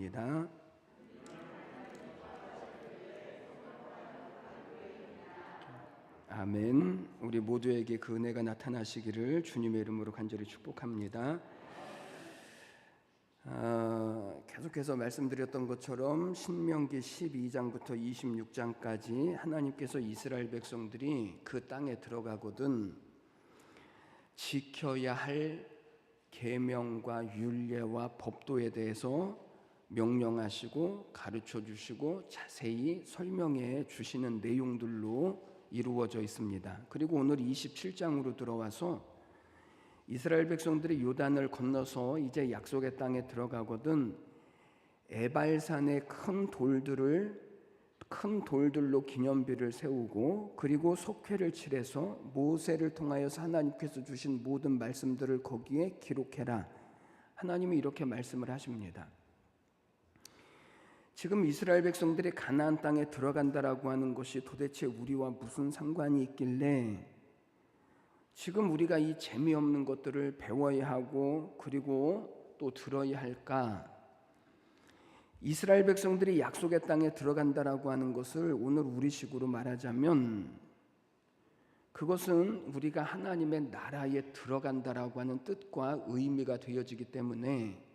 축복합니다. 아멘. 우리 모두에게 그 은혜가 나타나시기를 주님의 이름으로 간절히 축복합니다. 계속해서 말씀드렸던 것처럼 신명기 12장부터 26장까지 하나님께서 이스라엘 백성들이 그 땅에 들어가거든 지켜야 할 계명과 율례와 법도에 대해서 명령하시고 가르쳐 주시고 자세히 설명해 주시는 내용들로 이루어져 있습니다. 그리고 오늘 27장으로 들어와서 이스라엘 백성들이 요단을 건너서 이제 약속의 땅에 들어가거든 에발산의 큰 돌들로 기념비를 세우고 그리고 속회를 칠해서 모세를 통하여서 하나님께서 주신 모든 말씀들을 거기에 기록해라. 하나님이 이렇게 말씀을 하십니다. 지금 이스라엘 백성들이 가나안 땅에 들어간다라고 하는 것이 도대체 우리와 무슨 상관이 있길래 지금 우리가 이 재미없는 것들을 배워야 하고 그리고 또 들어야 할까? 이스라엘 백성들이 약속의 땅에 들어간다라고 하는 것을 오늘 우리식으로 말하자면 그것은 우리가 하나님의 나라에 들어간다라고 하는 뜻과 의미가 되어지기 때문에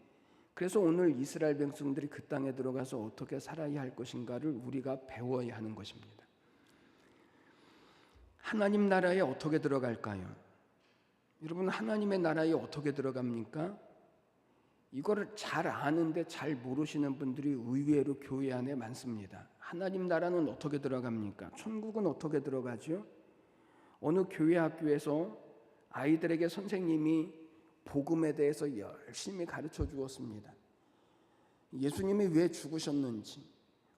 그래서 오늘 이스라엘 백성들이 그 땅에 들어가서 어떻게 살아야 할 것인가를 우리가 배워야 하는 것입니다. 하나님 나라에 어떻게 들어갈까요? 여러분, 하나님의 나라에 어떻게 들어갑니까? 이거를 잘 아는데 잘 모르시는 분들이 의외로 교회 안에 많습니다. 하나님 나라는 어떻게 들어갑니까? 천국은 어떻게 들어가죠? 어느 교회 학교에서 아이들에게 선생님이 복음에 대해서 열심히 가르쳐 주었습니다. 예수님이 왜 죽으셨는지,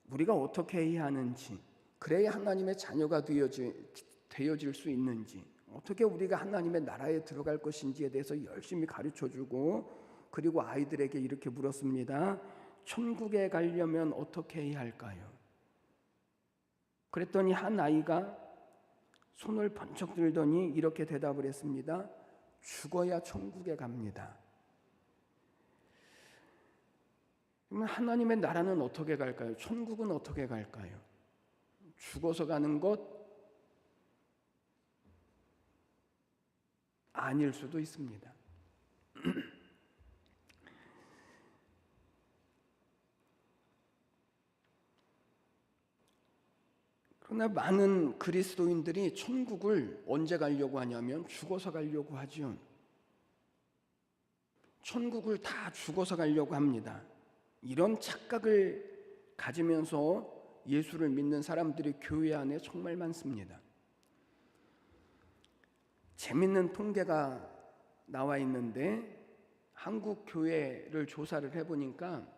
우리가 어떻게 해야 하는지, 그래야 하나님의 자녀가 되어질 수 있는지, 어떻게 우리가 하나님의 나라에 들어갈 것인지에 대해서 열심히 가르쳐 주고 그리고 아이들에게 이렇게 물었습니다. 천국에 가려면 어떻게 해야 할까요? 그랬더니 한 아이가 손을 번쩍 들더니 이렇게 대답을 했습니다. 죽어야 천국에 갑니다. 그러면 하나님의 나라는 어떻게 갈까요? 천국은 어떻게 갈까요? 죽어서 가는 것 아닐 수도 있습니다. 그러나 많은 그리스도인들이 천국을 언제 가려고 하냐면 죽어서 가려고 하죠. 천국을 다 죽어서 가려고 합니다. 이런 착각을 가지면서 예수를 믿는 사람들이 교회 안에 정말 많습니다. 재밌는 통계가 나와 있는데 한국 교회를 조사를 해보니까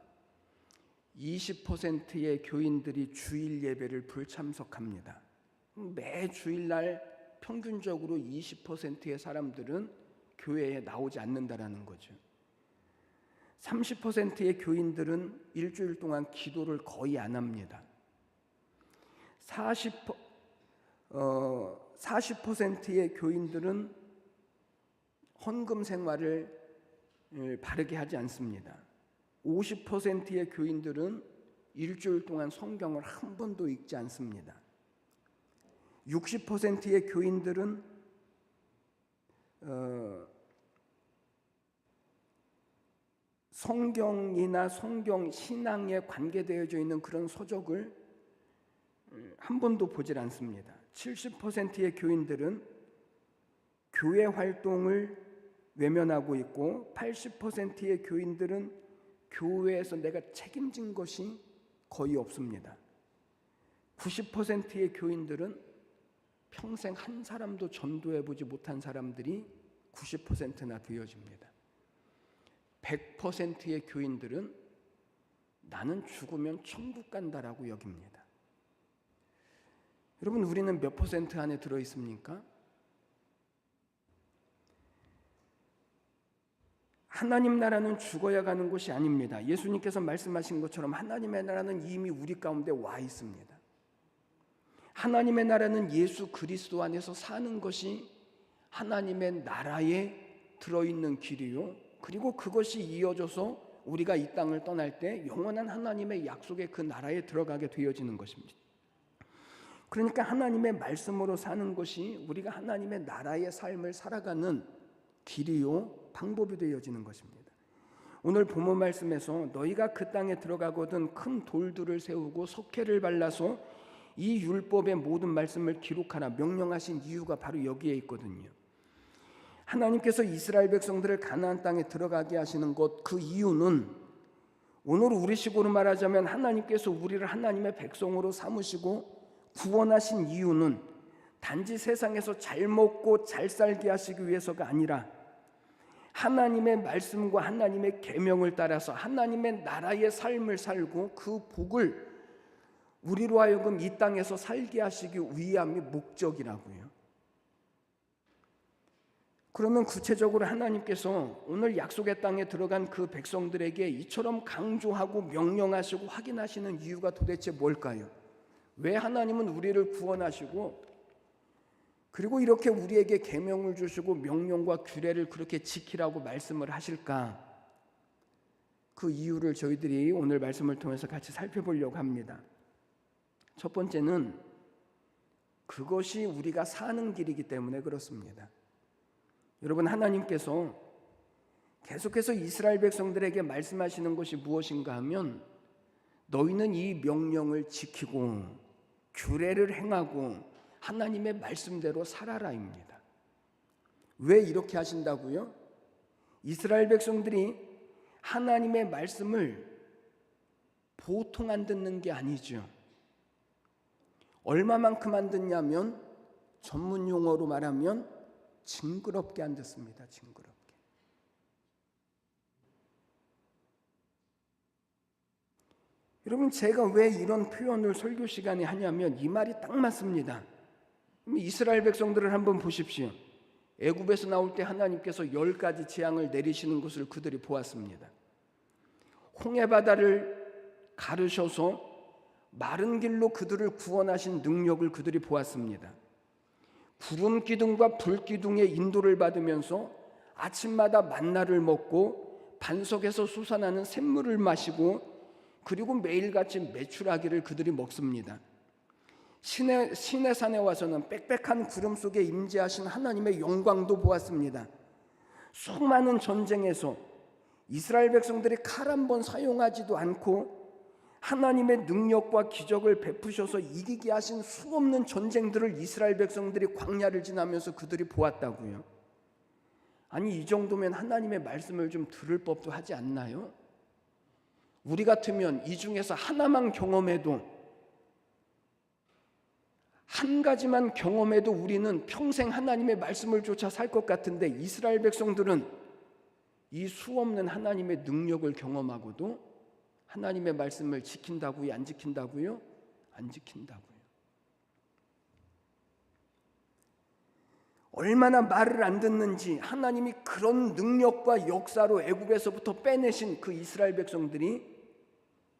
20%의 교인들이 주일 예배를 불참석합니다. 매 주일날 평균적으로 20%의 사람들은 교회에 나오지 않는다라는 거죠. 30%의 교인들은 일주일 동안 기도를 거의 안 합니다. 40%의 교인들은 헌금 생활을 바르게 하지 않습니다. 50%의 교인들은 일주일 동안 성경을 한 번도 읽지 않습니다. 60%의 교인들은 성경이나 성경 신앙에 관계되어져 있는 그런 서적을 한 번도 보질 않습니다. 70%의 교인들은 교회 활동을 외면하고 있고 80%의 교인들은 교회에서 내가 책임진 것이 거의 없습니다. 90%의 교인들은 평생 한 사람도 전도해보지 못한 사람들이 90%나 되어집니다. 100%의 교인들은 나는 죽으면 천국 간다라고 여깁니다. 여러분, 우리는 몇 퍼센트 안에 들어있습니까? 하나님 나라는 죽어야 가는 곳이 아닙니다. 예수님께서 말씀하신 것처럼 하나님의 나라는 이미 우리 가운데 와 있습니다. 하나님의 나라는 예수 그리스도 안에서 사는 것이 하나님의 나라에 들어있는 길이요, 그리고 그것이 이어져서 우리가 이 땅을 떠날 때 영원한 하나님의 약속의 그 나라에 들어가게 되어지는 것입니다. 그러니까 하나님의 말씀으로 사는 것이 우리가 하나님의 나라의 삶을 살아가는 길이요 방법이 되어지는 것입니다. 오늘 본문 말씀에서 너희가 그 땅에 들어가거든 큰 돌들을 세우고 석회를 발라서 이 율법의 모든 말씀을 기록하라 명령하신 이유가 바로 여기에 있거든요. 하나님께서 이스라엘 백성들을 가나안 땅에 들어가게 하시는 것, 그 이유는 오늘 우리식으로 말하자면 하나님께서 우리를 하나님의 백성으로 삼으시고 구원하신 이유는 단지 세상에서 잘 먹고 잘 살게 하시기 위해서가 아니라 하나님의 말씀과 하나님의 계명을 따라서 하나님의 나라의 삶을 살고 그 복을 우리로 하여금 이 땅에서 살게 하시기 위함이 목적이라고요. 그러면 구체적으로 하나님께서 오늘 약속의 땅에 들어간 그 백성들에게 이처럼 강조하고 명령하시고 확인하시는 이유가 도대체 뭘까요? 왜 하나님은 우리를 구원하시고 그리고 이렇게 우리에게 계명을 주시고 명령과 규례를 그렇게 지키라고 말씀을 하실까? 그 이유를 저희들이 오늘 말씀을 통해서 같이 살펴보려고 합니다. 첫 번째는 그것이 우리가 사는 길이기 때문에 그렇습니다. 여러분, 하나님께서 계속해서 이스라엘 백성들에게 말씀하시는 것이 무엇인가 하면 너희는 이 명령을 지키고 규례를 행하고 하나님의 말씀대로 살아라입니다. 왜 이렇게 하신다고요? 이스라엘 백성들이 하나님의 말씀을 보통 안 듣는 게 아니죠. 얼마만큼 안 듣냐면 전문 용어로 말하면 징그럽게 안 듣습니다. 징그럽게. 여러분, 제가 왜 이런 표현을 설교 시간에 하냐면 이 말이 딱 맞습니다. 이스라엘 백성들을 한번 보십시오. 애굽에서 나올 때 하나님께서 10가지 재앙을 내리시는 것을 그들이 보았습니다. 홍해바다를 가르셔서 마른 길로 그들을 구원하신 능력을 그들이 보았습니다. 구름 기둥과 불 기둥의 인도를 받으면서 아침마다 만나를 먹고 반석에서 솟아나는 샘물을 마시고 그리고 매일같이 메추라기를 그들이 먹습니다. 시내산에 와서는 빽빽한 구름 속에 임재하신 하나님의 영광도 보았습니다. 수많은 전쟁에서 이스라엘 백성들이 칼 한 번 사용하지도 않고 하나님의 능력과 기적을 베푸셔서 이기게 하신 수없는 전쟁들을 이스라엘 백성들이 광야를 지나면서 그들이 보았다고요. 아니, 이 정도면 하나님의 말씀을 좀 들을 법도 하지 않나요? 우리 같으면 이 중에서 하나만 경험해도, 한 가지만 경험해도 우리는 평생 하나님의 말씀을 쫓아 살 것 같은데 이스라엘 백성들은 이 수없는 하나님의 능력을 경험하고도 하나님의 말씀을 지킨다고요? 안 지킨다고요? 안 지킨다고요. 얼마나 말을 안 듣는지 하나님이 그런 능력과 역사로 애굽에서부터 빼내신 그 이스라엘 백성들이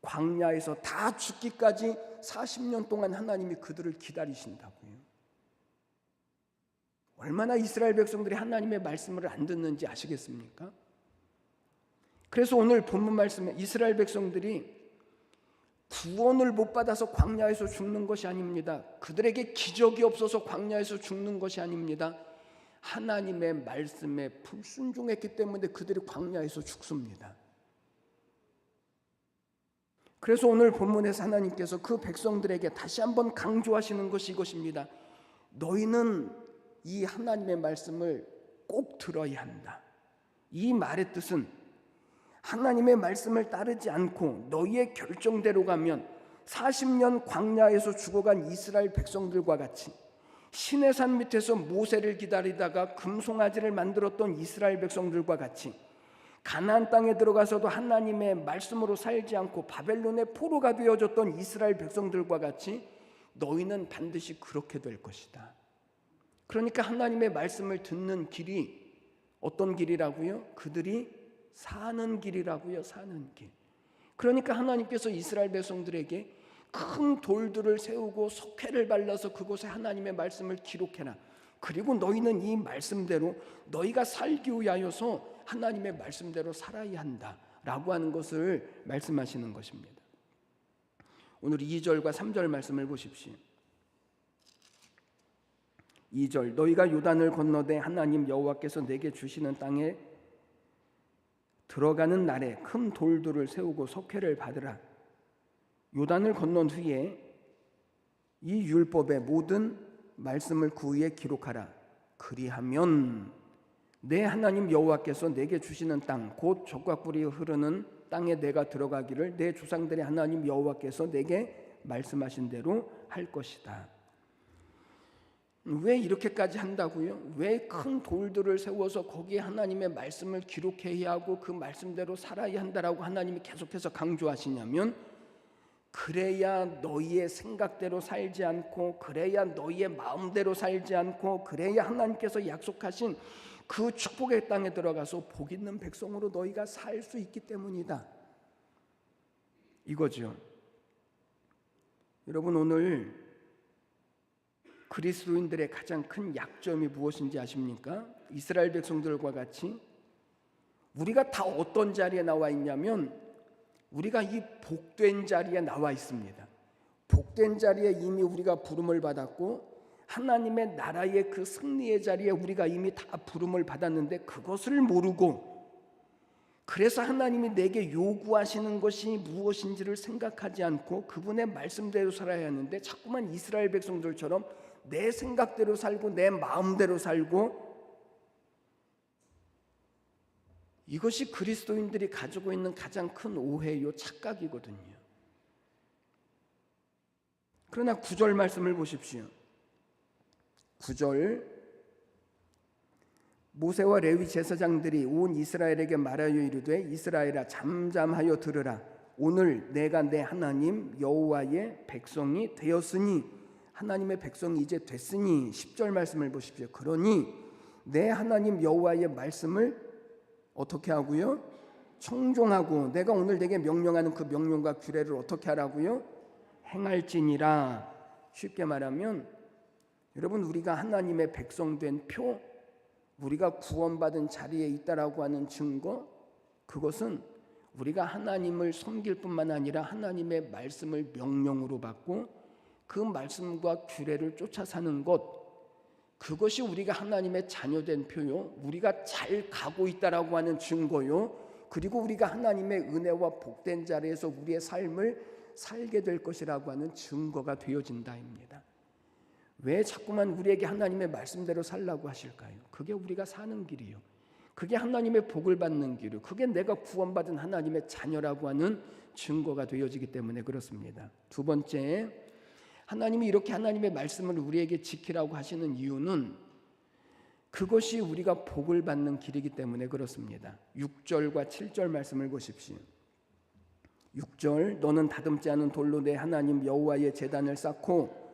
광야에서 다 죽기까지 40년 동안 하나님이 그들을 기다리신다고요. 얼마나 이스라엘 백성들이 하나님의 말씀을 안 듣는지 아시겠습니까? 그래서 오늘 본문 말씀에 이스라엘 백성들이 구원을 못 받아서 광야에서 죽는 것이 아닙니다. 그들에게 기적이 없어서 광야에서 죽는 것이 아닙니다. 하나님의 말씀에 불순종했기 때문에 그들이 광야에서 죽습니다. 그래서 오늘 본문에서 하나님께서 그 백성들에게 다시 한번 강조하시는 것이 이것입니다. 너희는 이 하나님의 말씀을 꼭 들어야 한다. 이 말의 뜻은 하나님의 말씀을 따르지 않고 너희의 결정대로 가면 40년 광야에서 죽어간 이스라엘 백성들과 같이 시내산 밑에서 모세를 기다리다가 금송아지를 만들었던 이스라엘 백성들과 같이 가나안 땅에 들어가서도 하나님의 말씀으로 살지 않고 바벨론의 포로가 되어졌던 이스라엘 백성들과 같이 너희는 반드시 그렇게 될 것이다. 그러니까 하나님의 말씀을 듣는 길이 어떤 길이라고요? 그들이 사는 길이라고요. 사는 길. 그러니까 하나님께서 이스라엘 백성들에게 큰 돌들을 세우고 석회를 발라서 그곳에 하나님의 말씀을 기록해라. 그리고 너희는 이 말씀대로 너희가 살기 위하여서 하나님의 말씀대로 살아야 한다 라고 하는 것을 말씀하시는 것입니다. 오늘 2절과 3절 말씀을 보십시오. 2절 너희가 요단을 건너되 하나님 여호와께서 내게 주시는 땅에 들어가는 날에 큰 돌들을 세우고 석회를 받으라. 요단을 건넌 후에 이 율법의 모든 말씀을 그 위에 기록하라. 그리하면 내 하나님 여호와께서 내게 주시는 땅 곧 젖과 꿀이 흐르는 땅에 내가 들어가기를 내 조상들의 하나님 여호와께서 내게 말씀하신 대로 할 것이다. 왜 이렇게까지 한다고요? 왜 큰 돌들을 세워서 거기에 하나님의 말씀을 기록해야 하고 그 말씀대로 살아야 한다라고 하나님이 계속해서 강조하시냐면, 그래야 너희의 생각대로 살지 않고, 그래야 너희의 마음대로 살지 않고, 그래야 하나님께서 약속하신 그 축복의 땅에 들어가서 복 있는 백성으로 너희가 살 수 있기 때문이다, 이거죠. 여러분, 오늘 그리스도인들의 가장 큰 약점이 무엇인지 아십니까? 이스라엘 백성들과 같이 우리가 다 어떤 자리에 나와 있냐면, 우리가 이 복된 자리에 나와 있습니다. 복된 자리에 이미 우리가 부름을 받았고, 하나님의 나라의 그 승리의 자리에 우리가 이미 다 부름을 받았는데, 그것을 모르고, 그래서 하나님이 내게 요구하시는 것이 무엇인지를 생각하지 않고 그분의 말씀대로 살아야 하는데, 자꾸만 이스라엘 백성들처럼 내 생각대로 살고 내 마음대로 살고, 이것이 그리스도인들이 가지고 있는 가장 큰 오해요, 착각이거든요. 그러나 9절 말씀을 보십시오. 9절 모세와 레위 제사장들이 온 이스라엘에게 말하여 이르되 이스라엘아 잠잠하여 들으라. 오늘 내가 내 하나님 여호와의 백성이 되었으니, 하나님의 백성이 이제 됐으니 10절 말씀을 보십시오. 그러니 내 하나님 여호와의 말씀을 어떻게 하고요? 청종하고 내가 오늘 내게 명령하는 그 명령과 규례를 어떻게 하라고요? 행할지니라. 쉽게 말하면 여러분, 우리가 하나님의 백성 된 표, 우리가 구원받은 자리에 있다라고 하는 증거, 그것은 우리가 하나님을 섬길 뿐만 아니라 하나님의 말씀을 명령으로 받고 그 말씀과 규례를 쫓아 사는 것, 그것이 우리가 하나님의 자녀된 표요, 우리가 잘 가고 있다라고 하는 증거요, 그리고 우리가 하나님의 은혜와 복된 자리에서 우리의 삶을 살게 될 것이라고 하는 증거가 되어진다입니다. 왜 자꾸만 우리에게 하나님의 말씀대로 살라고 하실까요? 그게 우리가 사는 길이요, 그게 하나님의 복을 받는 길이요, 그게 내가 구원받은 하나님의 자녀라고 하는 증거가 되어지기 때문에 그렇습니다. 두 번째, 하나님이 이렇게 하나님의 말씀을 우리에게 지키라고 하시는 이유는 그것이 우리가 복을 받는 길이기 때문에 그렇습니다. 6절과 7절 말씀을 보십시오. 6절 너는 다듬지 않은 돌로 내 하나님 여호와의 제단을 쌓고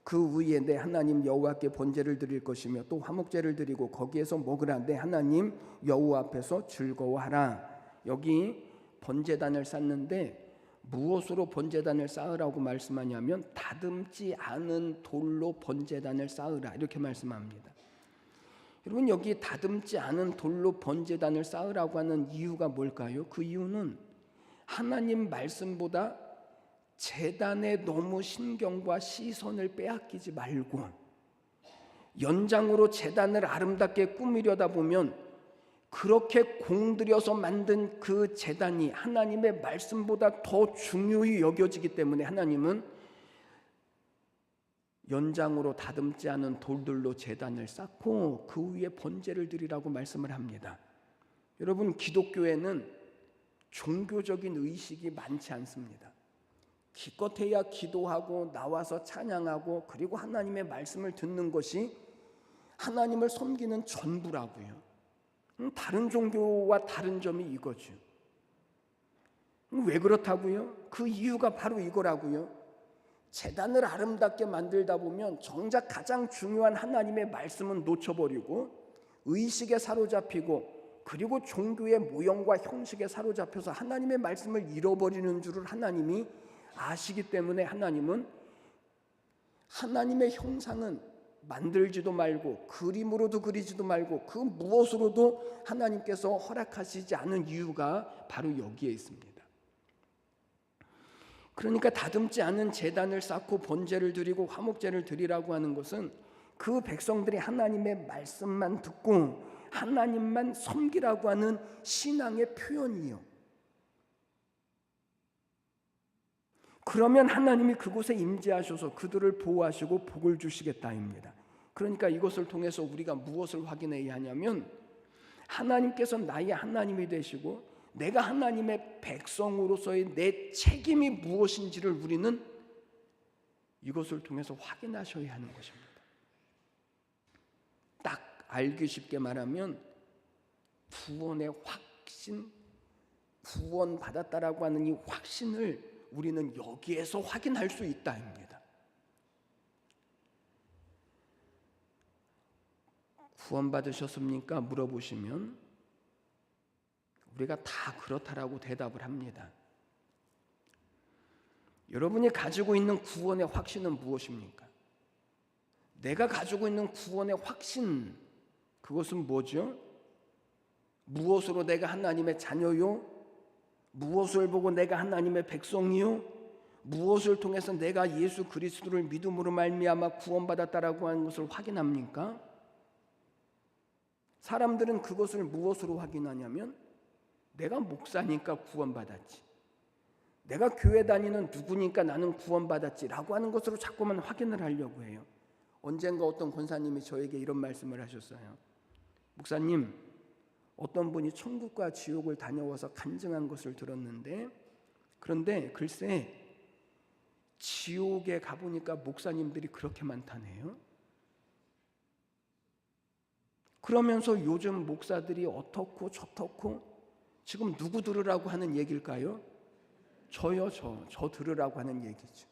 그 위에 내 하나님 여호와께 번제를 드릴 것이며 또 화목제를 드리고 거기에서 먹으라. 내 하나님 여호와 앞에서 즐거워하라. 여기 번제단을 쌓는데 무엇으로 번제단을 쌓으라고 말씀하냐면 다듬지 않은 돌로 번제단을 쌓으라, 이렇게 말씀합니다. 여러분, 여기 다듬지 않은 돌로 번제단을 쌓으라고 하는 이유가 뭘까요? 그 이유는 하나님 말씀보다 제단에 너무 신경과 시선을 빼앗기지 말고, 연장으로 제단을 아름답게 꾸미려다 보면 그렇게 공들여서 만든 그 제단이 하나님의 말씀보다 더 중요히 여겨지기 때문에 하나님은 연장으로 다듬지 않은 돌들로 제단을 쌓고 그 위에 번제를 드리라고 말씀을 합니다. 여러분, 기독교에는 종교적인 의식이 많지 않습니다. 기껏해야 기도하고 나와서 찬양하고 그리고 하나님의 말씀을 듣는 것이 하나님을 섬기는 전부라고요. 다른 종교와 다른 점이 이거죠. 왜 그렇다고요? 그 이유가 바로 이거라고요. 제단을 아름답게 만들다 보면 정작 가장 중요한 하나님의 말씀은 놓쳐버리고 의식에 사로잡히고 그리고 종교의 모형과 형식에 사로잡혀서 하나님의 말씀을 잃어버리는 줄을 하나님이 아시기 때문에 하나님은 하나님의 형상은 만들지도 말고 그림으로도 그리지도 말고 그 무엇으로도 하나님께서 허락하시지 않은 이유가 바로 여기에 있습니다. 그러니까 다듬지 않은 제단을 쌓고 번제를 드리고 화목제를 드리라고 하는 것은 그 백성들이 하나님의 말씀만 듣고 하나님만 섬기라고 하는 신앙의 표현이요. 그러면 하나님이 그곳에 임재하셔서 그들을 보호하시고 복을 주시겠다입니다. 그러니까 이것을 통해서 우리가 무엇을 확인해야 하냐면 하나님께서 나의 하나님이 되시고 내가 하나님의 백성으로서의 내 책임이 무엇인지를 우리는 이것을 통해서 확인하셔야 하는 것입니다. 딱 알기 쉽게 말하면 구원의 확신, 구원받았다라고 하는 이 확신을 우리는 여기에서 확인할 수 있다입니다. 구원받으셨습니까? 물어보시면 우리가 다 그렇다라고 대답을 합니다. 여러분이 가지고 있는 구원의 확신은 무엇입니까? 내가 가지고 있는 구원의 확신, 그것은 뭐죠? 무엇으로 내가 하나님의 자녀요? 무엇을 보고 내가 하나님의 백성이요? 무엇을 통해서 내가 예수 그리스도를 믿음으로 말미암아 구원받았다라고 하는 것을 확인합니까? 사람들은 그것을 무엇으로 확인하냐면 내가 목사니까 구원받았지, 내가 교회 다니는 누구니까 나는 구원받았지라고 하는 것으로 자꾸만 확인을 하려고 해요. 언젠가 어떤 권사님이 저에게 이런 말씀을 하셨어요. 목사님, 어떤 분이 천국과 지옥을 다녀와서 간증한 것을 들었는데, 그런데 글쎄 지옥에 가보니까 목사님들이 그렇게 많다네요. 그러면서 요즘 목사들이 어떻고 저떻고, 지금 누구 들으라고 하는 얘기일까요? 저요, 저 들으라고 하는 얘기죠.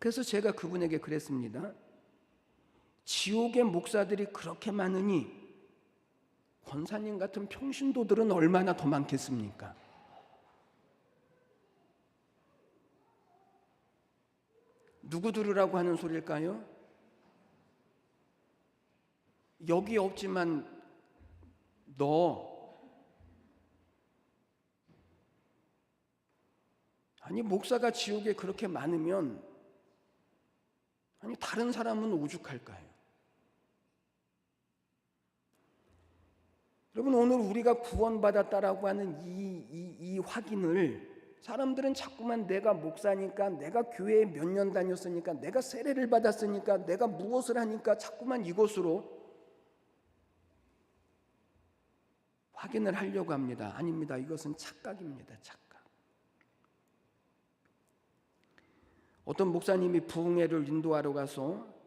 그래서 제가 그분에게 그랬습니다. 지옥의 목사들이 그렇게 많으니 권사님 같은 평신도들은 얼마나 더 많겠습니까? 누구 들으라고 하는 소리일까요? 여기 없지만 너, 아니 목사가 지옥에 그렇게 많으면 아니 다른 사람은 오죽할까요? 여러분, 오늘 우리가 구원받았다라고 하는 이 확인을 사람들은 자꾸만 내가 목사니까, 내가 교회에 몇 년 다녔으니까, 내가 세례를 받았으니까, 내가 무엇을 하니까 자꾸만 이것으로 확인을 하려고 합니다. 아닙니다. 이것은 착각입니다. 착각. 어떤 목사님이 부흥회를 인도하러 가서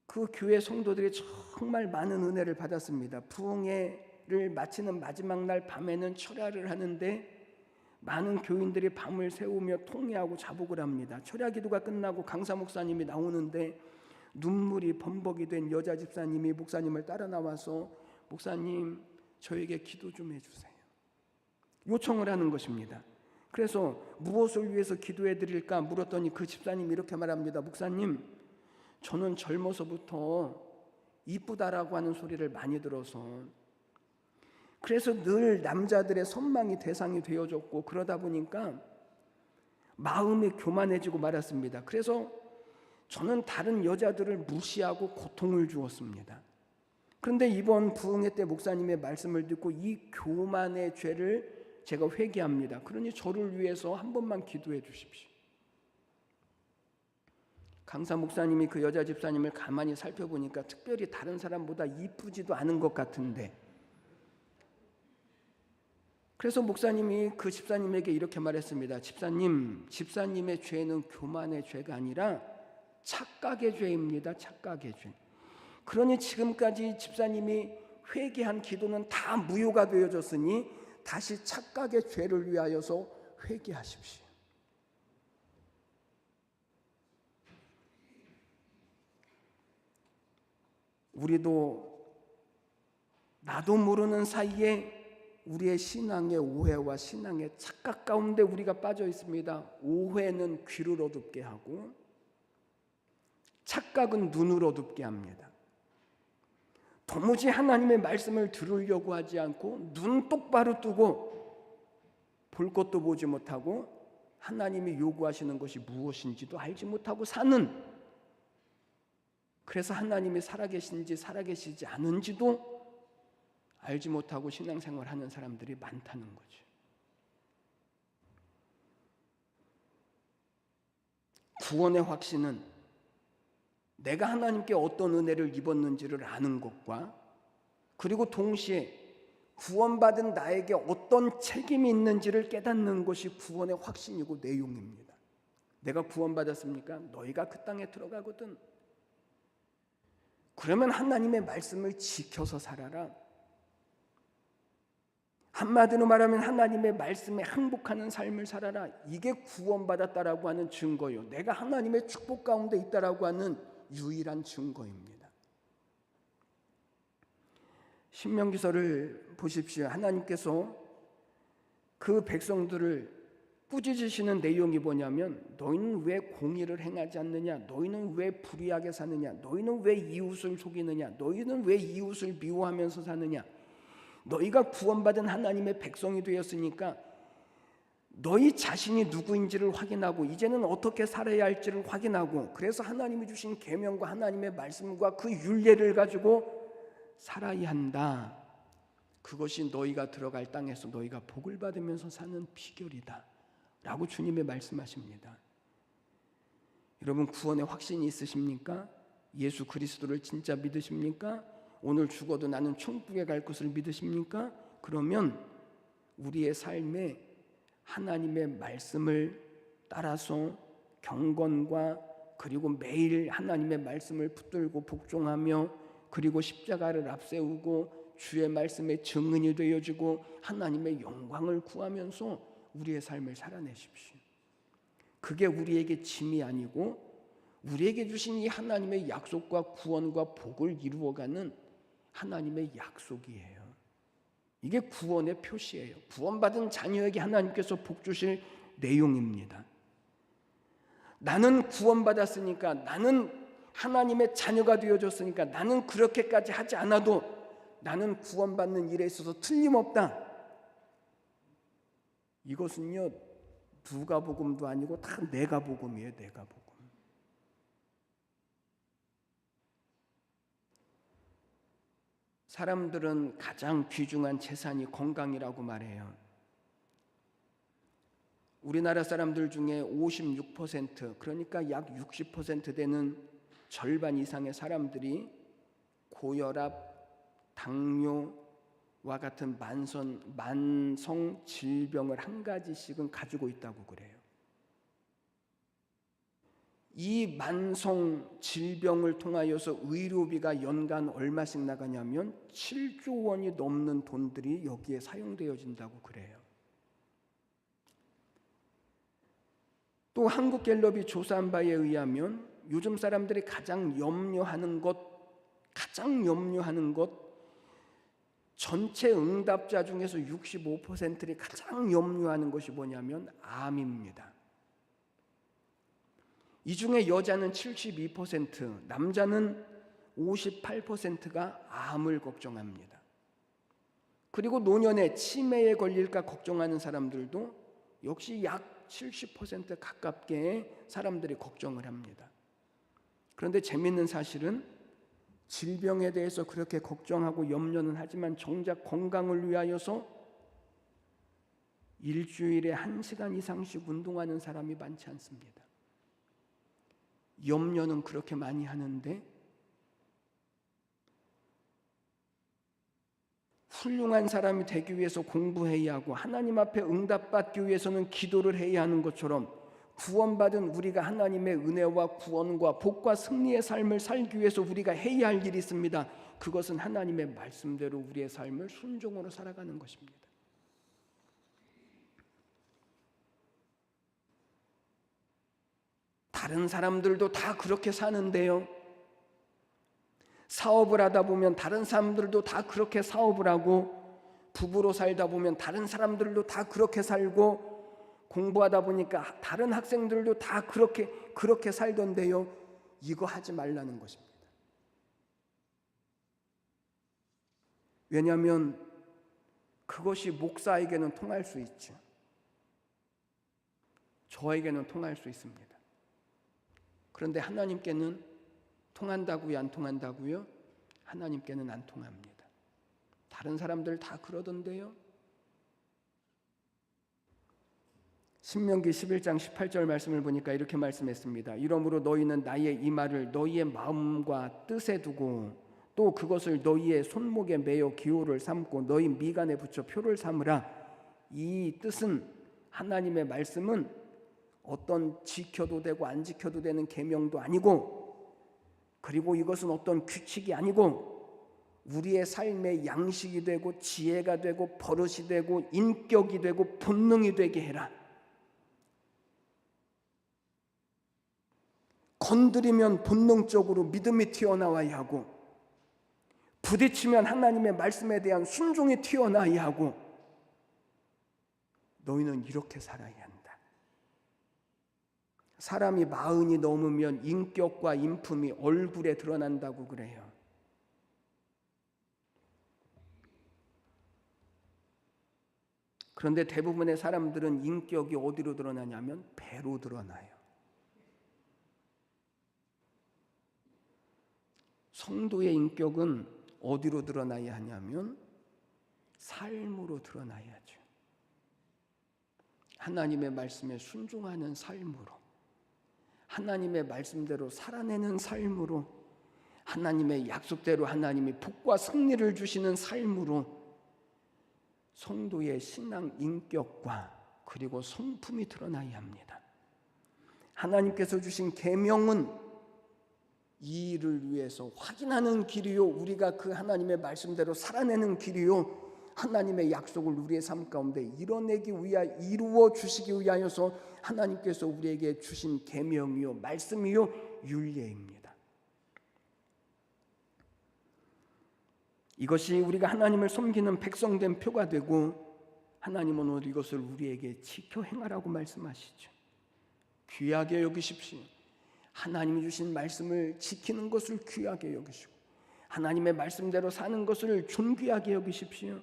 그 교회 성도들이 정말 많은 은혜를 받았습니다. 부흥회를 마치는 마지막 날 밤에는 철야를 하는데 많은 교인들이 밤을 새우며 통회하고 자복을 합니다. 철야 기도가 끝나고 강사 목사님이 나오는데 눈물이 범벅이 된 여자 집사님이 목사님을 따라 나와서 목사님, 저에게 기도 좀 해주세요. 요청을 하는 것입니다. 그래서 무엇을 위해서 기도해 드릴까 물었더니 그 집사님이 이렇게 말합니다. 목사님, 저는 젊어서부터 이쁘다라고 하는 소리를 많이 들어서 그래서 늘 남자들의 선망이 대상이 되어졌고 그러다 보니까 마음이 교만해지고 말았습니다. 그래서 저는 다른 여자들을 무시하고 고통을 주었습니다. 그런데 이번 부흥회 때 목사님의 말씀을 듣고 이 교만의 죄를 제가 회개합니다. 그러니 저를 위해서 한 번만 기도해 주십시오. 강사 목사님이 그 여자 집사님을 가만히 살펴보니까 특별히 다른 사람보다 이쁘지도 않은 것 같은데, 그래서 목사님이 그 집사님에게 이렇게 말했습니다. 집사님, 집사님의 죄는 교만의 죄가 아니라 착각의 죄입니다. 착각의 죄. 그러니 지금까지 집사님이 회개한 기도는 다 무효가 되어졌으니 다시 착각의 죄를 위하여서 회개하십시오. 우리도 나도 모르는 사이에 우리의 신앙의 오해와 신앙의 착각 가운데 우리가 빠져 있습니다. 오해는 귀를 어둡게 하고 착각은 눈을 어둡게 합니다. 도무지 하나님의 말씀을 들으려고 하지 않고 눈 똑바로 뜨고 볼 것도 보지 못하고 하나님이 요구하시는 것이 무엇인지도 알지 못하고 사는, 그래서 하나님이 살아계신지 살아계시지 않은지도 알지 못하고 신앙생활하는 사람들이 많다는 거죠. 구원의 확신은 내가 하나님께 어떤 은혜를 입었는지를 아는 것과, 그리고 동시에 구원받은 나에게 어떤 책임이 있는지를 깨닫는 것이 구원의 확신이고 내용입니다. 내가 구원받았습니까? 너희가 그 땅에 들어가거든. 그러면 하나님의 말씀을 지켜서 살아라. 한마디로 말하면 하나님의 말씀에 항복하는 삶을 살아라. 이게 구원받았다라고 하는 증거요. 내가 하나님의 축복 가운데 있다라고 하는 유일한 증거입니다. 신명기서를 보십시오. 하나님께서 그 백성들을 꾸짖으시는 내용이 뭐냐면, 너희는 왜 공의를 행하지 않느냐? 너희는 왜 불의하게 사느냐? 너희는 왜 이웃을 속이느냐? 너희는 왜 이웃을 미워하면서 사느냐? 너희가 구원받은 하나님의 백성이 되었으니까 너희 자신이 누구인지를 확인하고 이제는 어떻게 살아야 할지를 확인하고, 그래서 하나님이 주신 계명과 하나님의 말씀과 그 율례를 가지고 살아야 한다. 그것이 너희가 들어갈 땅에서 너희가 복을 받으면서 사는 비결이다 라고 주님이 말씀하십니다. 여러분, 구원의 확신이 있으십니까? 예수 그리스도를 진짜 믿으십니까? 오늘 죽어도 나는 천국에 갈 것을 믿으십니까? 그러면 우리의 삶에 하나님의 말씀을 따라서 경건과, 그리고 매일 하나님의 말씀을 붙들고 복종하며, 그리고 십자가를 앞세우고 주의 말씀에 증인이 되어지고 하나님의 영광을 구하면서 우리의 삶을 살아내십시오. 그게 우리에게 짐이 아니고 우리에게 주신 이 하나님의 약속과 구원과 복을 이루어가는 하나님의 약속이에요. 이게 구원의 표시예요. 구원받은 자녀에게 하나님께서 복 주실 내용입니다. 나는 구원받았으니까, 나는 하나님의 자녀가 되어졌으니까 나는 그렇게까지 하지 않아도 나는 구원받는 일에 있어서 틀림없다. 이것은요, 누가복음도 아니고 다 내가복음이에요. 내가복음. 사람들은 가장 귀중한 재산이 건강이라고 말해요. 우리나라 사람들 중에 56%, 그러니까 약 60% 되는 절반 이상의 사람들이 고혈압, 당뇨와 같은 만성 질병을 한 가지씩은 가지고 있다고 그래요. 이 만성 질병을 통하여서 의료비가 연간 얼마씩 나가냐면 7조 원이 넘는 돈들이 여기에 사용되어진다고 그래요. 또 한국갤럽이 조사한 바에 의하면 요즘 사람들이 가장 염려하는 것, 전체 응답자 중에서 65%를 가장 염려하는 것이 뭐냐면 암입니다. 이 중에 여자는 72%, 남자는 58%가 암을 걱정합니다. 그리고 노년에 치매에 걸릴까 걱정하는 사람들도 역시 약 70% 가깝게 사람들이 걱정을 합니다. 그런데 재미있는 사실은 질병에 대해서 그렇게 걱정하고 염려는 하지만 정작 건강을 위하여서 일주일에 1시간 이상씩 운동하는 사람이 많지 않습니다. 염려는 그렇게 많이 하는데 훌륭한 사람이 되기 위해서 공부해야 하고 하나님 앞에 응답받기 위해서는 기도를 해야 하는 것처럼 구원받은 우리가 하나님의 은혜와 구원과 복과 승리의 삶을 살기 위해서 우리가 해야 할 일이 있습니다. 그것은 하나님의 말씀대로 우리의 삶을 순종으로 살아가는 것입니다. 다른 사람들도 다 그렇게 사는데요. 사업을 하다 보면 다른 사람들도 다 그렇게 사업을 하고, 부부로 살다 보면 다른 사람들도 다 그렇게 살고, 공부하다 보니까 다른 학생들도 다 그렇게 살던데요. 이거 하지 말라는 것입니다. 왜냐하면 그것이 목사에게는 통할 수 있죠. 저에게는 통할 수 있습니다. 그런데 하나님께는 통한다고요, 안 통한다고요? 하나님께는 안 통합니다. 다른 사람들 다 그러던데요. 신명기 11장 18절 말씀을 보니까 이렇게 말씀했습니다. 이러므로 너희는 나의 이 말을 너희의 마음과 뜻에 두고 또 그것을 너희의 손목에 매어 기호를 삼고 너희 미간에 붙여 표를 삼으라. 이 뜻은, 하나님의 말씀은 어떤 지켜도 되고 안 지켜도 되는 계명도 아니고, 그리고 이것은 어떤 규칙이 아니고 우리의 삶의 양식이 되고 지혜가 되고 버릇이 되고 인격이 되고 본능이 되게 해라. 건드리면 본능적으로 믿음이 튀어나와야 하고, 부딪히면 하나님의 말씀에 대한 순종이 튀어나와야 하고, 너희는 이렇게 살아야 한다. 사람이 40이 넘으면 인격과 인품이 얼굴에 드러난다고 그래요. 그런데 대부분의 사람들은 인격이 어디로 드러나냐면 배로 드러나요. 성도의 인격은 어디로 드러나야 하냐면 삶으로 드러나야죠. 하나님의 말씀에 순종하는 삶으로, 하나님의 말씀대로 살아내는 삶으로, 하나님의 약속대로 하나님이 복과 승리를 주시는 삶으로 성도의 신앙 인격과 그리고 성품이 드러나야 합니다. 하나님께서 주신 계명은 이 일을 위해서 확인하는 길이요, 우리가 그 하나님의 말씀대로 살아내는 길이요, 하나님의 약속을 우리의 삶 가운데 이뤄내기 위하여, 이루어 주시기 위하여서 하나님께서 우리에게 주신 계명이요, 말씀이요, 율례입니다. 이것이 우리가 하나님을 섬기는 백성된 표가 되고, 하나님은 오늘 이것을 우리에게 지켜 행하라고 말씀하시죠. 귀하게 여기십시오. 하나님이 주신 말씀을 지키는 것을 귀하게 여기시고 하나님의 말씀대로 사는 것을 존귀하게 여기십시오.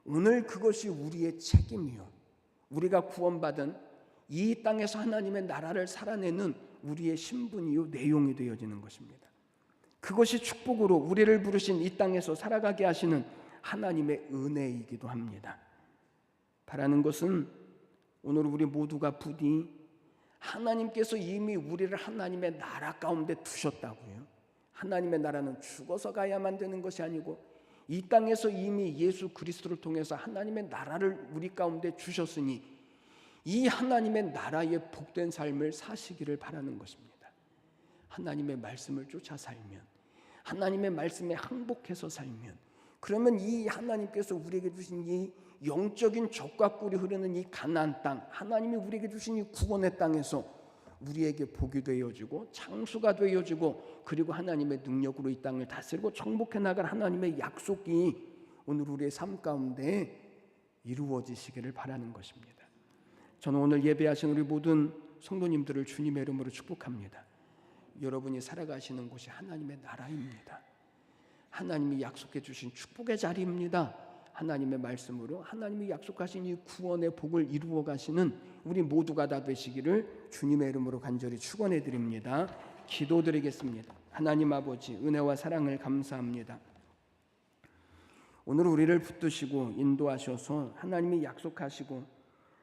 오늘 그것이 우리의 책임이요, 우리가 구원받은 이 땅에서 하나님의 나라를 살아내는 우리의 신분이요, 내용이 되어지는 것입니다. 그것이 축복으로 우리를 부르신 이 땅에서 살아가게 하시는 하나님의 은혜이기도 합니다. 바라는 것은 오늘 우리 모두가 부디 하나님께서 이미 우리를 하나님의 나라 가운데 두셨다고요. 하나님의 나라는 죽어서 가야만 되는 것이 아니고 이 땅에서 이미 예수 그리스도를 통해서 하나님의 나라를 우리 가운데 주셨으니 이 하나님의 나라의 복된 삶을 사시기를 바라는 것입니다. 하나님의 말씀을 쫓아 살면, 하나님의 말씀에 항복해서 살면, 그러면 이 하나님께서 우리에게 주신 이 영적인 젖과 꿀이 흐르는 이 가나안 땅, 하나님이 우리에게 주신 이 구원의 땅에서 우리에게 복이 되어지고 장수가 되어지고, 그리고 하나님의 능력으로 이 땅을 다스리고 정복해 나갈 하나님의 약속이 오늘 우리의 삶 가운데 이루어지시기를 바라는 것입니다. 저는 오늘 예배하신 우리 모든 성도님들을 주님의 이름으로 축복합니다. 여러분이 살아가시는 곳이 하나님의 나라입니다. 하나님이 약속해 주신 축복의 자리입니다. 하나님의 말씀으로 하나님이 약속하신 이 구원의 복을 이루어 가시는 우리 모두가 다 되시기를 주님의 이름으로 간절히 축원해 드립니다. 기도드리겠습니다. 하나님 아버지, 은혜와 사랑을 감사합니다. 오늘 우리를 붙드시고 인도하셔서 하나님이 약속하시고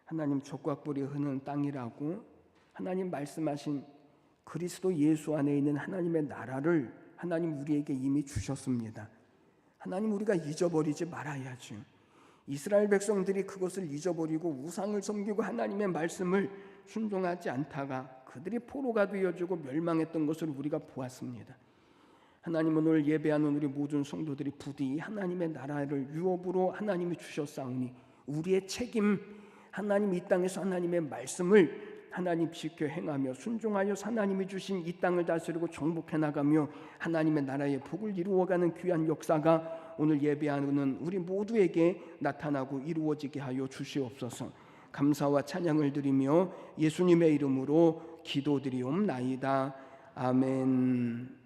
하나님 젖과 꿀이 흐르는 땅이라고 하나님 말씀하신 그리스도 예수 안에 있는 하나님의 나라를 하나님 우리에게 이미 주셨습니다. 하나님, 우리가 잊어버리지 말아야죠. 이스라엘 백성들이 그것을 잊어버리고 우상을 섬기고 하나님의 말씀을 순종하지 않다가 그들이 포로가 되어지고 멸망했던 것을 우리가 보았습니다. 하나님, 오늘 예배하는 우리 모든 성도들이 부디 하나님의 나라를 유업으로 하나님이 주셨사오니 우리의 책임, 하나님 이 땅에서 하나님의 말씀을 하나님 지켜 행하며 순종하여 하나님이 주신 이 땅을 다스리고 정복해 나가며 하나님의 나라의 복을 이루어가는 귀한 역사가 오늘 예배하는 우리 모두에게 나타나고 이루어지게 하여 주시옵소서. 감사와 찬양을 드리며 예수님의 이름으로 기도드리옵나이다. 아멘.